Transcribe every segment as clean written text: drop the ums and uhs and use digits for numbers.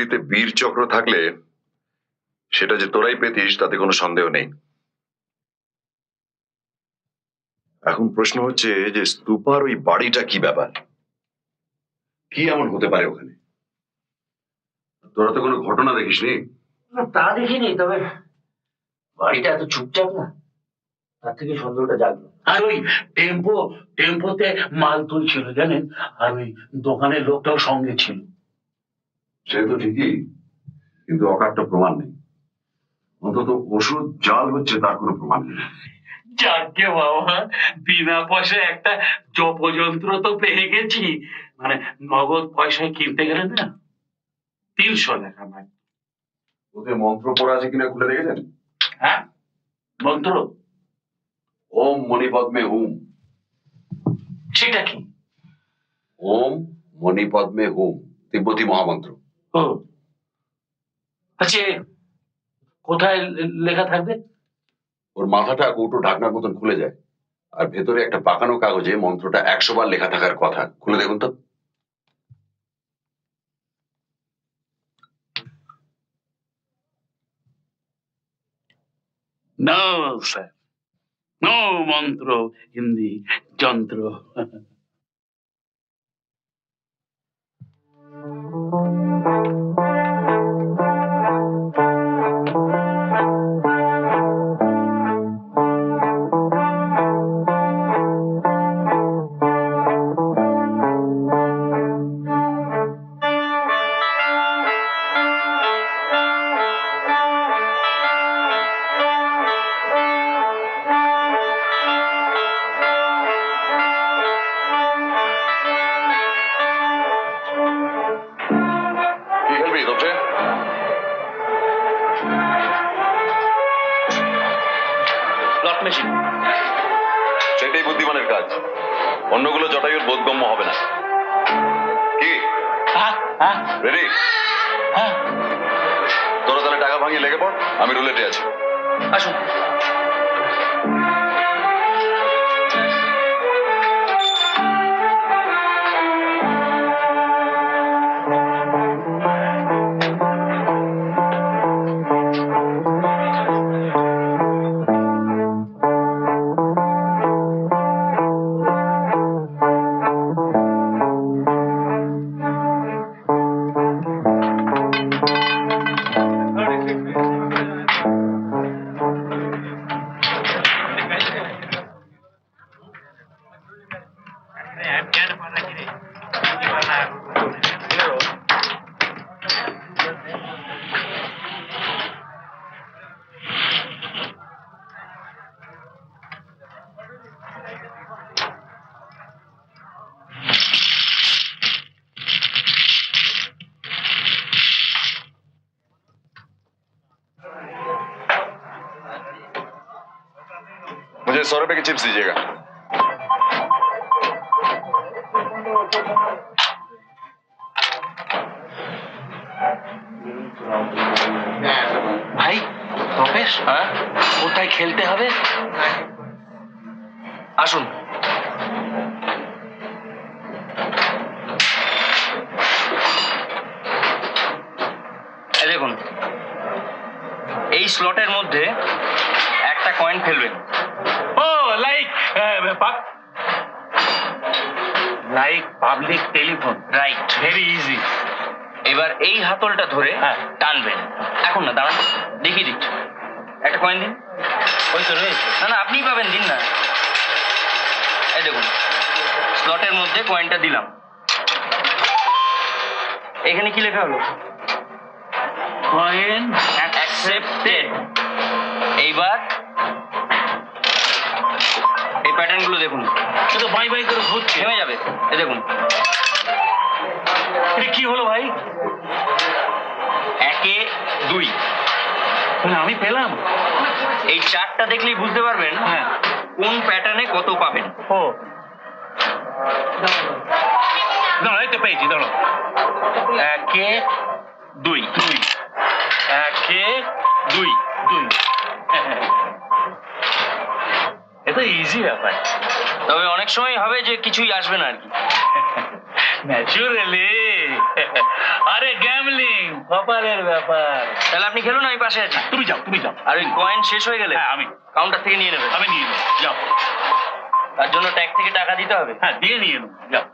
পৃথিবীতে বীর চক্র থাকলে সেটা যে তোরাই পেতিস তাতে কোনো সন্দেহ নেই। এখন প্রশ্ন হচ্ছে যে স্তূপার ওই বাড়িটা কি ব্যাপার, কি এমন হতে পারে ওখানে? তোরা তো কোনো ঘটনা দেখিসনি? তা দেখিনি, তবে বাড়িটা এত চুপচাপ না, তার থেকে সন্দেহটা জাগলো। আর ওই টেম্পোতে মাল তুলছিল জানেন, আর ওই দোকানের লোকটাও সঙ্গে ছিল। সে তো ঠিকই, কিন্তু অকাট্য প্রমাণ নেই। অন্তত ওষুধ জাল হচ্ছে তার কোনো প্রমাণ নেই। যাকে বাবা, বিনা পয়সায় একটা জপযন্ত্র তো পেয়ে গেছি। মানে নগদ পয়সায় কিনতে গেলে না 300 টাকা মানে। ওদের মন্ত্র পড়া আছে কিনা খুলে দেখেছেন? হ্যাঁ, মন্ত্র? ওম মণিপদ্মে হুম। সেটা কি? ওম মণিপদ্মে হুম, তিব্বতী মহামন্ত্র। ও আচ্ছা, কোথায় লেখা থাকবে? ওর মাথাটা কৌটো ঢাকনার মতন খুলে যায়, আর ভেতরে একটা পাকানো কাগজে মন্ত্রটা 100 বার লেখা থাকার কথা। খুলে দেখুন তো। নো স্যার, নো মন্ত্র হিন্দি যন্ত্র। কি খেলবি তোপসে? Slot machine. সেটাই বুদ্ধিমানের কাজ, অন্যগুলো জটায়ুর বোধগম্য হবে না। কি রেডি? হ্যাঁ, তোরা তাহলে টাকা ভাঙিয়ে লেগে পড়, আমি রুলেটে আছি। আসুন। मुझे 100 रुपए की चिप्स दीजिएगा। ভাই তপেশ, কোথায় খেলতে হবে? আসুন। এই দেখুন, এই স্লটের মধ্যে একটা কয়েন ফেলবেন। Oh like public telephone, right, very easy. এবার এই হাতলটা ধরে টানবেন। এখন না, দাঁড়ান, দেখিয়ে দিচ্ছি। একটা কয়েন দিন। ওই তো রয়েছে। না না, আপনিই পাবেন, দিন না। এই দেখুন, স্লটের মধ্যে কয়েনটা দিলাম। এখানে কি লেখা হলো? Coin accepted. এইবার এই প্যাটার্ন গুলো দেখুন, শুধু বাই বাই করে ঘুরছে, থেমে যাবে। এই দেখুন, এটা কি হলো ভাই? 1 2 আমি পেলাম। এই চারটা দেখলেই বুঝতে পারবেন কোন প্যাটার্নে কত পাবেন। ও দাঁড়ো, এই তো পেয়েছি, দাঁড়ো। 1 2 1 2 2। এটা ইজি ব্যাপার, তবে অনেক সময় হবে যে কিছুই আসবে না আর কি। ন্যাচুরালি। আরে গ্যামলিং কপালের ব্যাপার। তাহলে আপনি খেলুন, আমি পাশে আছি। তুমি যাও তুমি যাও। আর ওই কয়েন শেষ হয়ে গেলে হ্যাঁ আমি কাউন্টার থেকে নিয়ে নেবেন। আমি নিয়ে নেবো, যাও। তার জন্য ট্যাগ থেকে টাকা দিতে হবে। হ্যাঁ দিয়ে নিয়ে নেবো, যাও।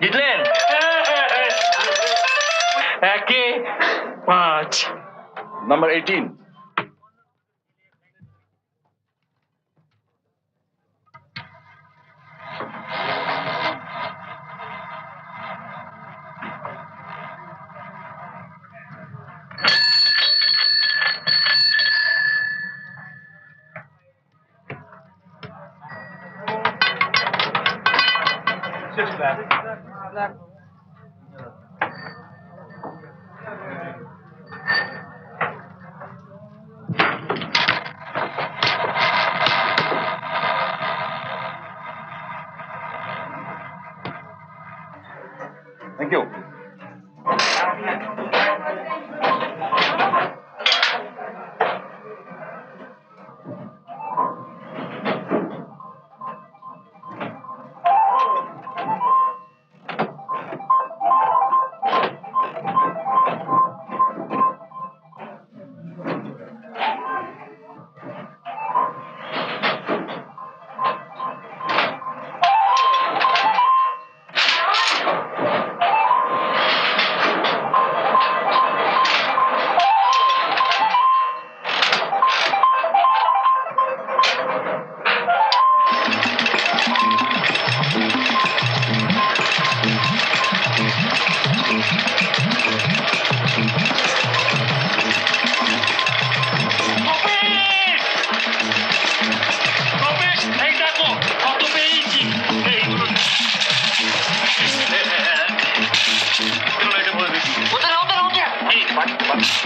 জিতলেন? 1-5। নাম্বার 18। Thank you.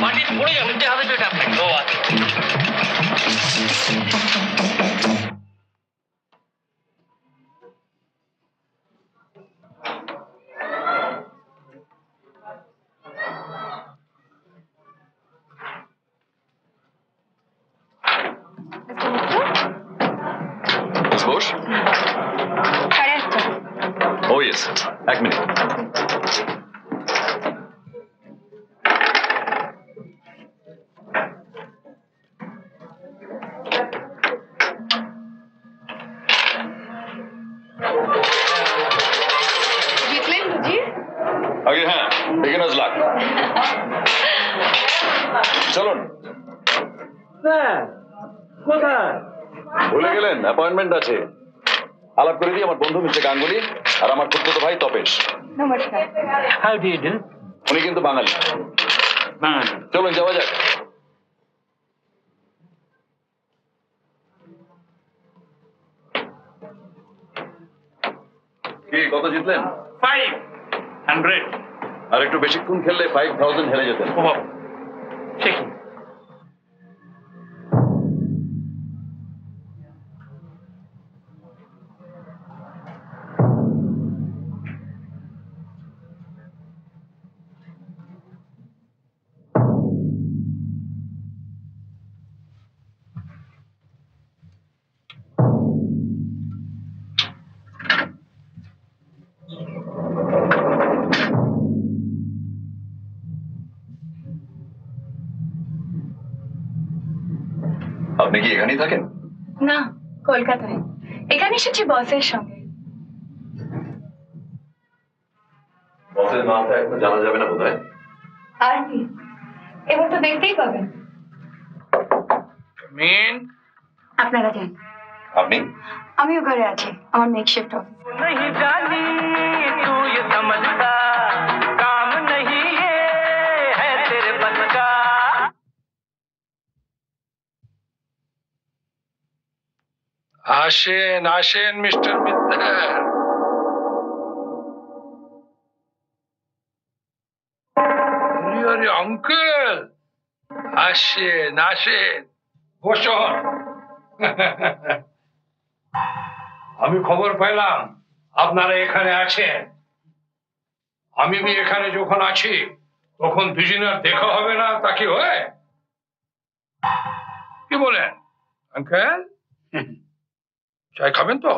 মাটির পড়ে যাবে, নিতে হবে তো এটা আপনাকে। ও আচ্ছা। মিস বোস। 8:30। ও ইয়েস, এক মিনিট। জিতলেন বুঝি? আগে হ্যাঁ, বিগিনার্স লাক। চলুন। কোথায়? ভুলে গেলেন, অ্যাপয়েন্টমেন্ট আছে। আলাপ করে দিই, আমার বন্ধু মিস্টার গাঙ্গুলি আর আমার খুড়তুতো ভাই তপেশ। নমস্কার। How do you do? উনি কিন্তু বাঙালি। চলুন যাওয়া যাক। কি কত জিতলেন? 500। আর একটু বেশিক্ষণ খেললে 5000 হেরে যেতেন। ও বাবা, সে কি? আপনি কি এখানেই থাকেন? না, কলকাতায়। এখানে এসেছি বসের সঙ্গে। বসের নামটা এখন জানা যাবে না বোধহয়। আর কি, এবার তো দেখতেই পাবেন। মেন আপনারা যান, আপনি? আমিও ঘরে আছি, আমার মেকশিফট অফিস। नहीं जानी तू ये समझता काम नहीं ये है तेरे बस का আসেন আসেন মিস্টার মিত্তর। আরে আঙ্কেল, আসেন আসেন, বসুন। আমি খবর পেলাম আপনারা এখানে আছেন। আমি এখানে যখন আছি তখন দুজনের দেখা হবে না, তা কি হয়? কি বলেন আঙ্কেল? চাই খাবেন তো?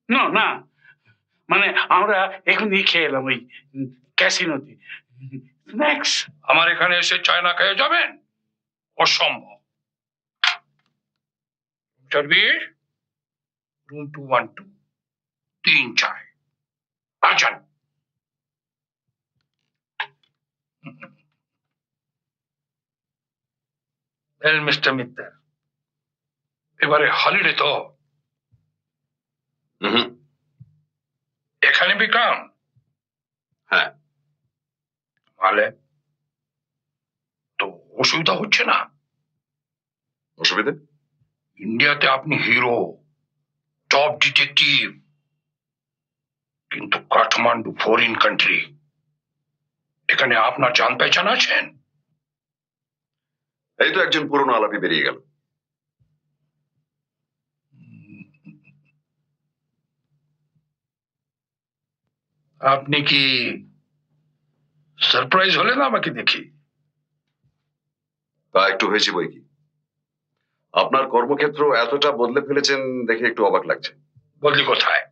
না না, মানে আমরা এখনই খেয়ে এলাম ওই ক্যাসিনোতে স্ন্যাক্স। আমার এখানে এসে চায় না খেয়ে যাবেন? অসম্ভব। Service room 212, 3-4। আচ্ছা, वेल मिस्टर मित्तर, এবারে হলিডে তো এখানে বিক্রম? হ্যাঁ। ভালো তো, অসুবিধা হচ্ছে না? অসুবিধে? ইন্ডিয়াতে আপনি হিরো, টপ ডিটেকটিভ, কিন্তু কাঠমান্ডু ফরেন কান্ট্রি, এখানে আপনার জান পেহচান আছেন? এই তো একজন পুরনো আলাপি বেরিয়ে গেল। আপনি কি সারপ্রাইজ হলেন আমাকে দেখি? তা একটু হয়েছে বই কি। আপনার কর্মক্ষেত্র এতটা বদলে ফেলেছেন দেখে একটু অবাক লাগছে। বদলি কোথায়?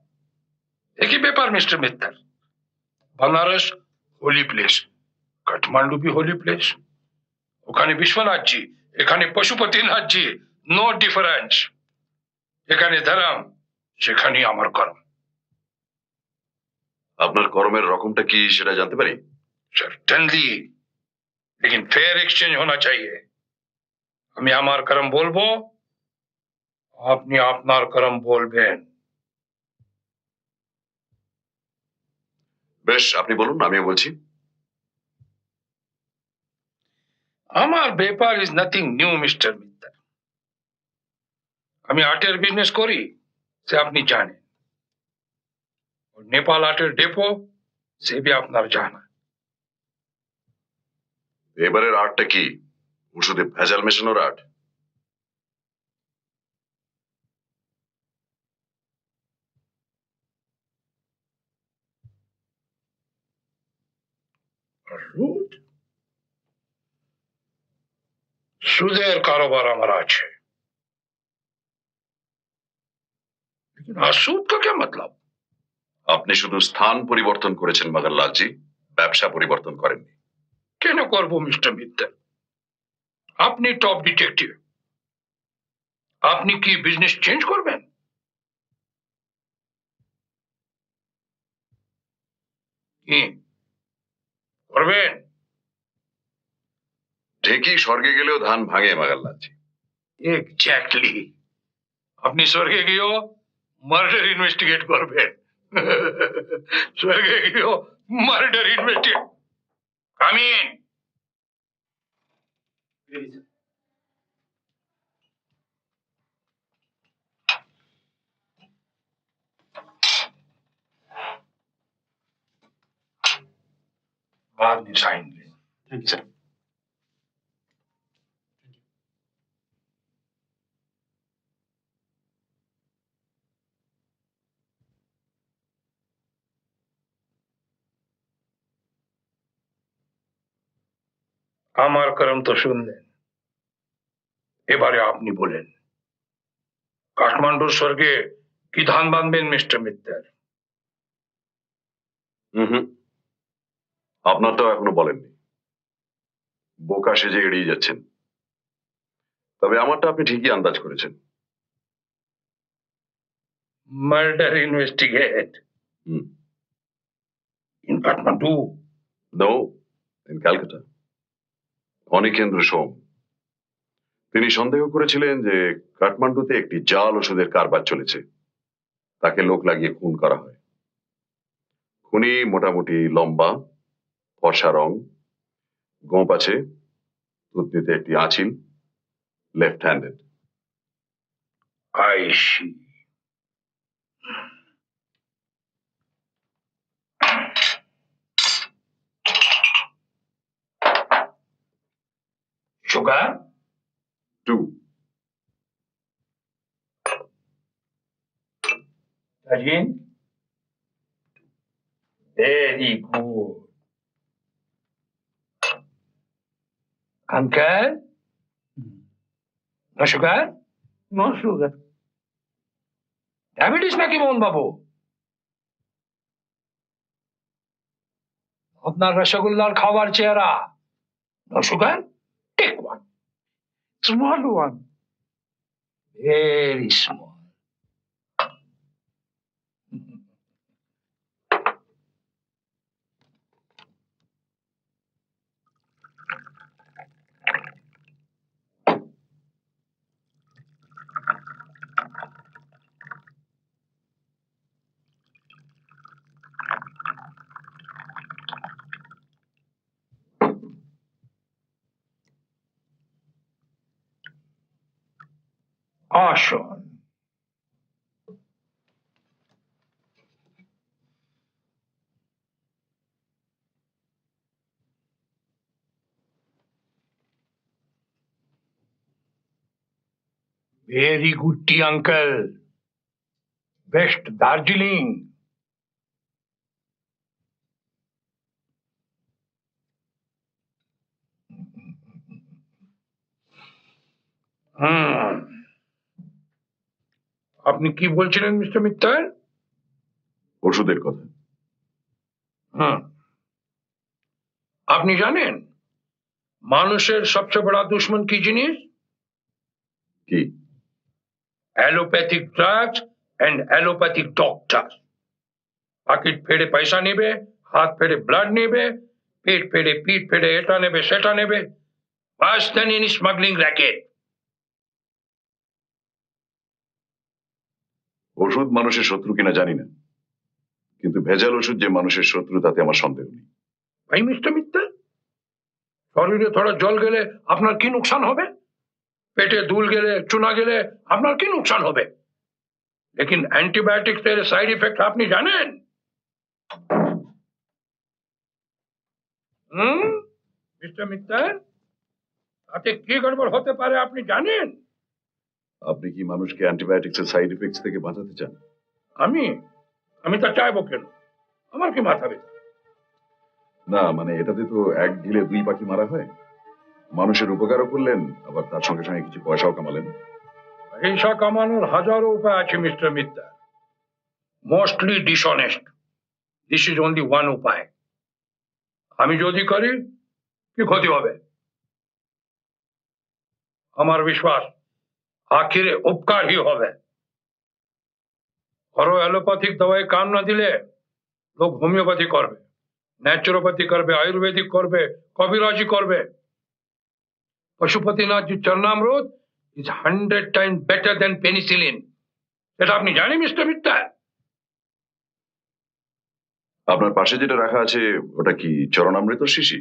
একই ব্যাপার mister Mitter. Banaras holy place, Kathmandu भी होली प्लेस। ওখানে বিশ্বনাথ জি, এখানে পশুপতিনাথ জি, নো ডিফারেন্স। এখানে ধর্ম, সেখানে আমার কর্ম। আপনার কর্মের রকমটা কি সেটা জানতে পারি? সার্টেনলি, लेकिन फेयर एक्सचेंज होना चाहिए। আমি আমার কর্ম বলবো, আপনি আপনার কর্ম বলবেন। বেশ, আপনি বলুন, আমিও বলছি। আমার ব্যাপার ইজ নাথিং নিউ মিস্টার মিত্তর। আমি আর্টের বিজনেস করি, সে আপনি জানেন। নেপাল আর্টের ডেপো, সে भी আপনার জানা। এবারের আর্টটা কি ওষুধে ভেজাল মেশানোর আর্ট? সুদ, সুদের কারোবার আমার আছে, लेकिन আসুদ का क्या मतलब? আপনি শুধু স্থান পরিবর্তন করেছেন মদনলাল জি, ব্যবসা পরিবর্তন করেননি। কেন করবো মিস্টার মিত্তর? আপনি টপ ডিটেকটিভ, আপনি কি বিজনেস চেঞ্জ করবেন? কি করবেন? ঢেকি স্বর্গে গেলেও ধান ভাঙে মদনলাল জি। এক্স্যাক্টলি। আপনি স্বর্গে গিয়েও মার্ডার ইনভেস্টিগেট করবেন। স্বর্গে গিয়েও মার্ডার ইনভেস্টিগেট। Come in. बाद में साइन लें। আমার কর্ম তো শুনলেন, এবারে আপনি বলেন, কাঠমান্ডুর স্বর্গে কি ধান বাঁধবেন মিস্টার মিত্তর? আপনারটাও এখনো বলেননি। বোকা সেজে এড়িয়ে যাচ্ছেন। তবে আমারটা আপনি ঠিকই আন্দাজ করেছেন। Murder investigate hmm. in Kathmandu. No, in Calcutta. Anikendra Som. তিনি সন্দেহ করেছিলেন যে কাঠমান্ডুতে একটি জাল ওষুধের কারবার চলেছে। তাকে লোক লাগিয়ে খুন করা হয়। খুনি মোটামুটি লম্বা, ফর্সা রং, গোঁপ আছে, থুতনিতে একটি আঁচিল, left handed. I see. Sugar? 2। Again? Very good. Uncle? No sugar? No sugar. Diabetes নাকি মোহন বাবু? আপনার রসগোল্লার খাবার চেহারা। No sugar? Take one. Small one. Very small. আসুন। Very good tea, uncle. Best Darjeeling. হুম। আপনি কি বলছিলেন মিস্টার মিত্তল? ওষুধের কথা। হুম। আপনি জানেন মানুষের সবচেয়ে বড় দুশ্মন কি জিনিস? কি? Allopathic drugs and allopathic doctor. পাকিট ফেড়ে পয়সা নেবে, হাত ফেড়ে ব্লাড নেবে, পেট ফেড়ে পিঠ ফেড়ে এটা নেবে সেটা নেবে। Worse than any smuggling racket. ওষুধ মানুষের শত্রু কিনা জানি না, কিন্তু ভেজাল ওষুধ যে মানুষের শত্রু তাতে আমার সন্দেহ নেই। ভাই মিস্টার মিত্তল, শরীরে থোড়া জল গেলে আপনার কি নুকসান হবে? পেটে দুল গেলে চুনা গেলে আপনার কি নুকসান হবে? लेकिन एंटीबायोटिक्स এর সাইড ইফেক্ট আপনি জানেন? হুম মিস্টার মিত্তল, তাতে কি গড়বড় হতে পারে আপনি জানেন? আপনি কি মানুষকে অ্যান্টিবায়োটিক্স এর সাইড ইফেক্টস থেকে বাঁচাতে চান? আমি আমি তা চাইবো কেন? আমার কি মাথা ব্যথা? না, মানে এটাতে তো এক ঢিলে দুই পাখি মারা হয়। মানুষের উপকারও করলেন, আবার তার সঙ্গে সঙ্গে কিছু পয়সাও কামালেন। পয়সা কামানোর হাজারো উপায় আছে mister Mittal. Mostly dishonest. This is only one উপায়। আমি যদি করি কি ক্ষতি হবে? আমার বিশ্বাস আখিরে উপকার ही হবে। और एलोपैथिक दवाई काम ना दिले लोग होम्योपैथी करबे, ন্যাচুরোপ্যাথি করবে, আয়ুর্বেদিক করবে, কবিরাজি করবে। Pashupatinath ji charanamrit is 100 time better than penicillin. এটা আপনি জানেন মিস্টার মিত্তল? আপনার পাশে যেটা রাখা আছে ওটা কি চরণামৃত শিশি?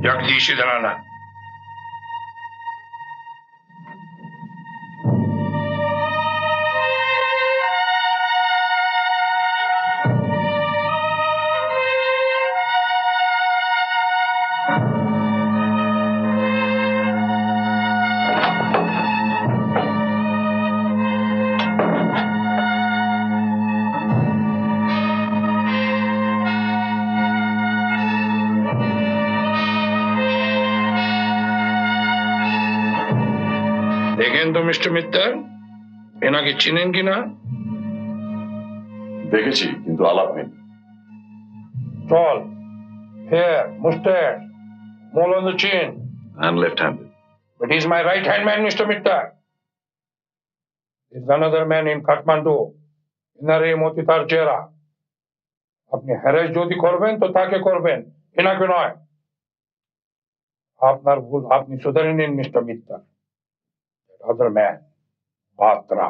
जगदीश इधर आना। দেখেন তো মিস্টার মিত্তার, এনাকে চিনেন কিনা? দেখেছি, কিন্তু আলাপ হয়নি। Tall, hair, mustache, mole on the chin. And left-handed. But he's my right-hand man, Mr. Mittal. There's another man in Kathmandu, ইনারে মতি তার চেহারা। আপনি হ্যারেস যদি করবেন তো তাকে করবেন, এনাকে নয়। আপনার ভুল, আপনি শুধরে নিন মিস্টার মিত্তাল। আদার ম্যান বাত্রা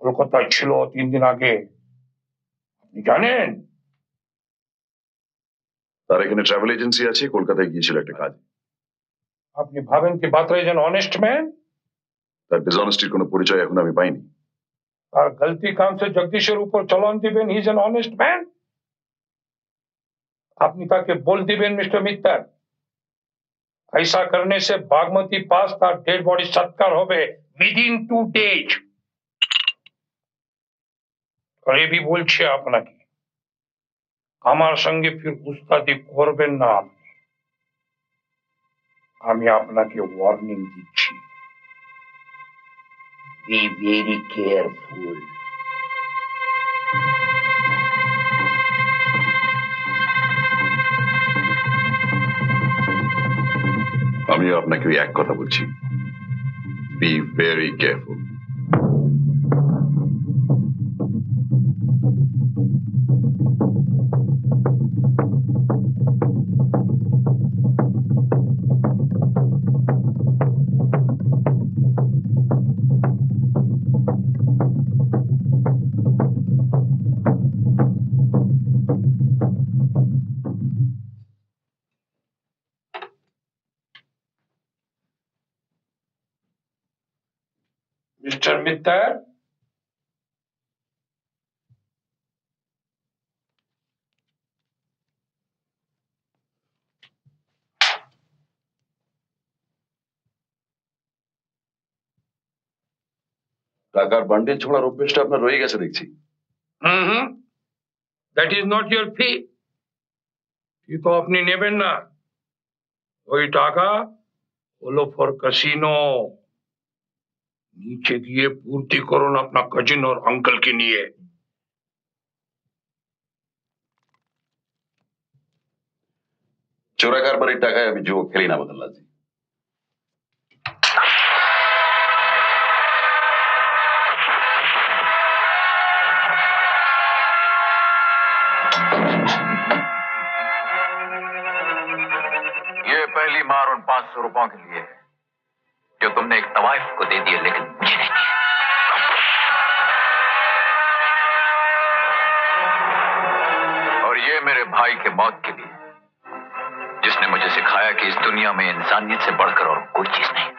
কলকাতায় ছিল 3 দিন আগে, আপনি জানেন? তার এখানে ট্রাভেল এজেন্সি আছে, কলকাতায় গিয়েছিল একটা কাজ। আপনি ভাবেন কি বাত্রা ইজ অ্যান অনেস্ট ম্যান? তার ডিসঅনেস্টির কোনো পরিচয় এখন আমি পাইনি। আর গলতি কাম সে জগদীশের উপর চলন দিবেন, he is an honest man? আপনি তাকে বল দিবেন মিস্টার মিত্তাল, ऐसा करने से बागमती पास তার ডেড বডি সৎকার হবে উইদিন 2 days। করেবি বলছে আপনাকে, আমার সঙ্গে ফির উস্তাদি করবেন না। আমি আপনাকে ওয়ার্নিং দিচ্ছি, বি ভেরি কেয়ারফুল। আমিও আপনাকে ওই এক কথা বলছি, be very careful. Mister Mittal, টাকার বান্ডিল ছোঁড়ার অভ্যেসটা আপনার রয়ে গেছে দেখছি। দ্যাট ইজ নট ইউর ফি। কি তো আপনি নেবেন না? ওই টাকা হলো ফর ক্যাসিনো। নিচে গিয়ে পূর্তি করুন আপনার কাজিন और अंकल के लिए। চোরা কারবারির টাকায় আমি জুয়ো খেলি না বদল্লা জি। ये पहली मार उन 500 रुपयों के लिए है जो तुमने एक तवाइफ को दे दिए, लेकिन मुझे नहीं दिया। और ये मेरे भाई के मौत के लिए, जिसने मुझे सिखाया कि इस दुनिया में इंसानियत से बढ़कर और कोई चीज नहीं।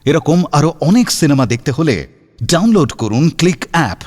এরকম আরো অনেক সিনেমা দেখতে হলে ডাউনলোড করুন ক্লিক অ্যাপ।